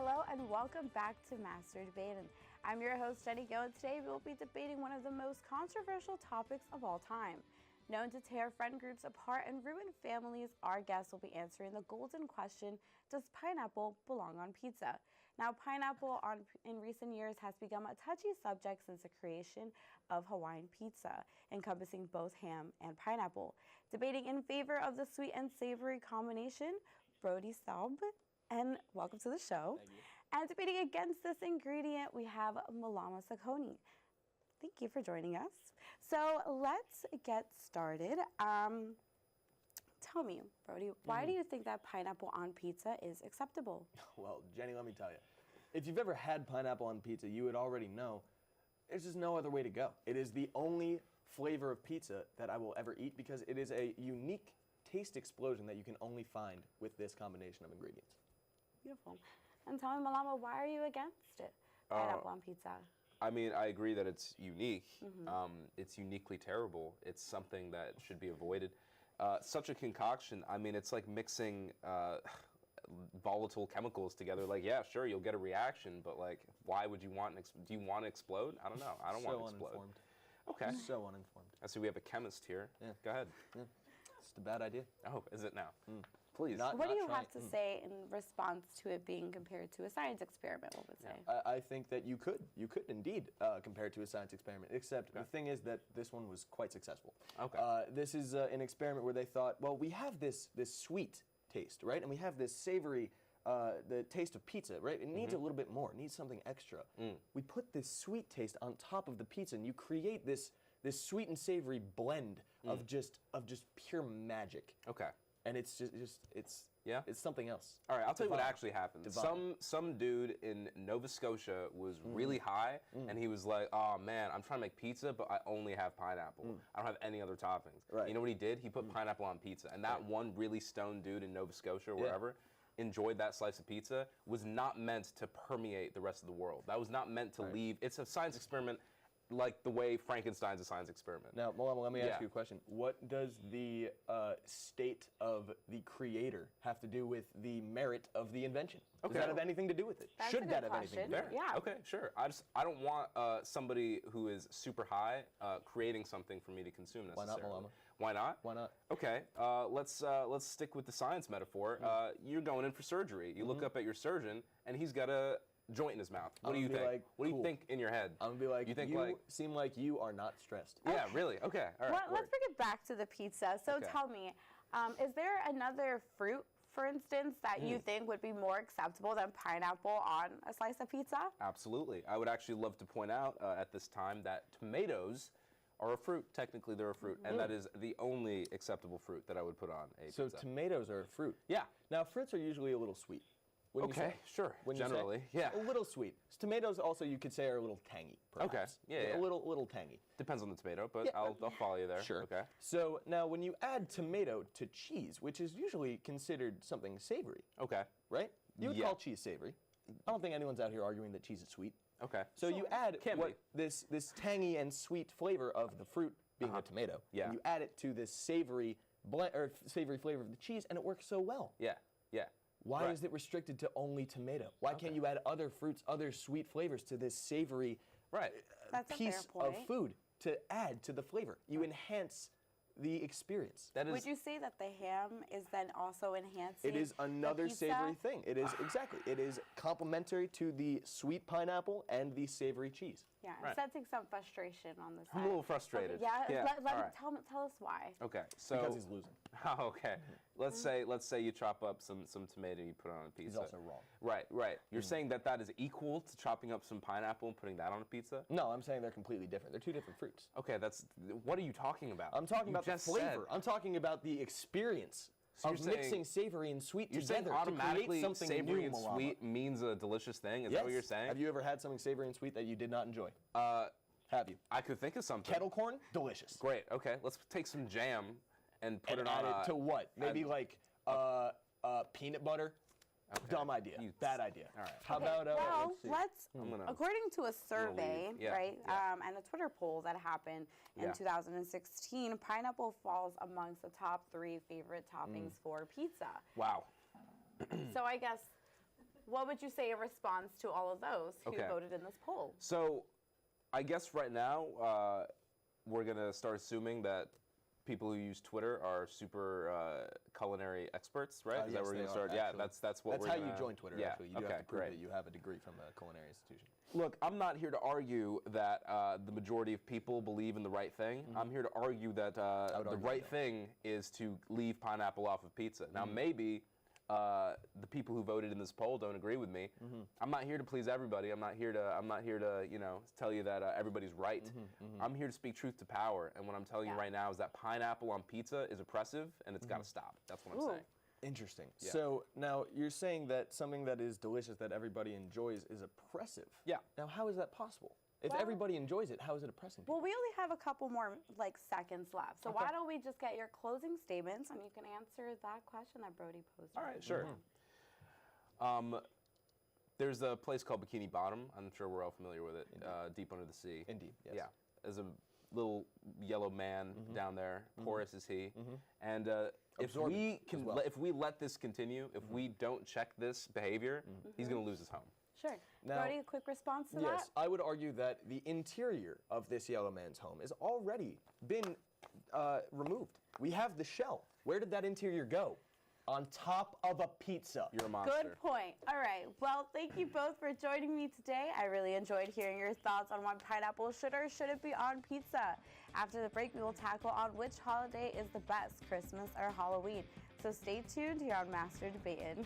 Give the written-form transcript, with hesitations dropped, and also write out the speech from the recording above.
Hello and welcome back to Master Debate. And I'm your host, Jenny Gill, and today we will be debating one of the most controversial topics of all time. Known to tear friend groups apart and ruin families, our guests will be answering the golden question, does pineapple belong on pizza? Now, pineapple in recent years has become a touchy subject since the creation of Hawaiian pizza, encompassing both ham and pineapple. Debating in favor of the sweet and savory combination, Brody Staub. And welcome to the show. Thank you. And debating against this ingredient, we have Malama Sakoni. Thank you for joining us. So let's get started. Tell me, Brody, why do you think that pineapple on pizza is acceptable? Well, Jenny, let me tell you. If you've ever had pineapple on pizza, you would already know there's just no other way to go. It is the only flavor of pizza that I will ever eat because it is a unique taste explosion that you can only find with this combination of ingredients. Beautiful. And tell me, Malama, why are you against it? Pineapple on pizza. I mean, I agree that it's unique. It's uniquely terrible. It's something that should be avoided. Such a concoction, I mean, it's like mixing volatile chemicals together. Like, yeah, sure, you'll get a reaction, but like, why would you want do you want to explode? I don't know. I don't want to explode. Uninformed. Okay. So uninformed. I see we have a chemist here. Yeah. Go ahead. Yeah. It's a bad idea. Oh, is it now? Please. What do you have to say in response to it being compared to a science experiment, what would say? I think that you could indeed compare it to a science experiment, except the thing is that this one was quite successful. Okay. This is an experiment where they thought, well, we have this sweet taste, right? And we have this savory, the taste of pizza, right? It needs a little bit more. It needs something extra. We put this sweet taste on top of the pizza, and you create this sweet and savory blend of just pure magic. Okay. And it's it's something else. All right, I'll tell you what Divine. actually happened. Divine. Some dude in Nova Scotia was really high, and he was like, "Oh man, I'm trying to make pizza, but I only have pineapple. I don't have any other toppings." Right. You know what he did? He put pineapple on pizza, and that one really stoned dude in Nova Scotia or wherever enjoyed that slice of pizza was not meant to permeate the rest of the world. That was not meant to leave. It's a science experiment. Like the way Frankenstein's a science experiment. Now, Malama, let me ask you a question. What does the state of the creator have to do with the merit of the invention? Does that have anything to do with it? That's Should a that good have anything to do with Fair. Yeah. Okay, sure. I don't want somebody who is super high creating something for me to consume necessarily. Malama? Why not? Why not? Okay. Let's stick with the science metaphor. You're going in for surgery. You look up at your surgeon, and he's got a joint in his mouth. What do you think? Like, what do you think in your head? I'm gonna be like, you seem like you are not stressed. Yeah, really? Okay. All right. Well, let's bring it back to the pizza. So tell me, is there another fruit, for instance, that you think would be more acceptable than pineapple on a slice of pizza? Absolutely. I would actually love to point out at this time that tomatoes are a fruit. Technically, they're a fruit, and that is the only acceptable fruit that I would put on a So pizza. tomatoes are a fruit. Yeah. Now, fruits are usually a little sweet. Okay, sure. Generally, yeah. A little sweet. Tomatoes also, you could say, are a little tangy, perhaps. Okay, yeah. A little tangy. Depends on the tomato, but I'll follow you there. Sure. Okay. So now when you add tomato to cheese, which is usually considered something savory, Okay. right? You would call cheese savory. I don't think anyone's out here arguing that cheese is sweet. Okay. So you add Can be. this tangy and sweet flavor of the fruit being a tomato. Yeah. And you add it to this savory savory flavor of the cheese, and it works so well. Yeah. Yeah. Why Right. is it restricted to only tomato? Why can't you add other fruits, other sweet flavors to this savory Right. That's a piece fair point. of food to add to the flavor? You enhance the experience. That is. Would you say that the ham is then also enhancing It is another the pizza? savory thing. It is exactly. It is complementary to the sweet pineapple and the savory cheese. Yeah, I'm Right. sensing some frustration on the side. I'm a little frustrated. Okay, yeah, All right. tell us why. Okay. So. Because he's losing. Oh, okay. Let's say you chop up some tomato, you put it on a pizza. He's also wrong. Right. You're saying that is equal to chopping up some pineapple and putting that on a pizza? No, I'm saying they're completely different. They're two different fruits. Okay, what are you talking about? I'm talking You about the just flavor. said- I'm talking about the experience you're of saying- mixing savory and sweet You're saying together to automatically create something savory new, and Malama. sweet means a delicious thing? Is Yes. that what you're saying? Have you ever had something savory and sweet that you did not enjoy? Have you? I could think of something. Kettle corn, delicious. Great. Okay, let's take some jam and put And it on add it to what? Maybe add- like peanut butter. Okay. Dumb idea. Bad idea. All right. How Okay, about well, let's see. according to a survey, leave. Yeah, right, yeah. and a Twitter poll that happened in Yeah. 2016, pineapple falls amongst the top 3 favorite toppings for pizza. Wow. So I guess What would you say in response to all of those who Okay. voted in this poll? So, I guess right now we're gonna start assuming that people who use Twitter are super culinary experts, right? Is that Yes, where we're they gonna are, start? Yeah, actually. that's what That's we're how gonna, you join Twitter, yeah, actually. You do okay, have to prove great. that you have a degree from a culinary institution. Look, I'm not here to argue that the majority of people believe in the right thing. I'm here to argue that the argue right that. thing is to leave pineapple off of pizza. Now, maybe the people who voted in this poll don't agree with me. I'm not here to please everybody. I'm not here to tell you that everybody's right. I'm here to speak truth to power. And what I'm telling you Yeah. right now is that pineapple on pizza is oppressive, and it's got to stop. That's what I'm Ooh. saying. Interesting. Yeah. So now you're saying that something that is delicious that everybody enjoys is oppressive. Yeah. Now, how is that possible? If Well- everybody enjoys it, how is it oppressing people? Well, we only have a couple more seconds left. So Okay. why don't we just get your closing statements and you can answer that question that Brody posed. All right, sure. There's a place called Bikini Bottom. I'm sure we're all familiar with it. Deep under the sea. Indeed, yes. Yeah. There's a little yellow man down there. Porous is he. And if Absorbent we as can, well. if we let this continue, if we don't check this behavior, he's going to lose his home. Sure. Now- Brody, a quick response to Yes, that? I would argue that the interior of this yellow man's home has already been removed. We have the shell. Where did that interior go? On top of a pizza. You're a monster. Good point. All right. Well, thank you both for joining me today. I really enjoyed hearing your thoughts on why pineapple should or shouldn't be on pizza. After the break, we will tackle on which holiday is the best, Christmas or Halloween. So stay tuned here on Master Debatin'.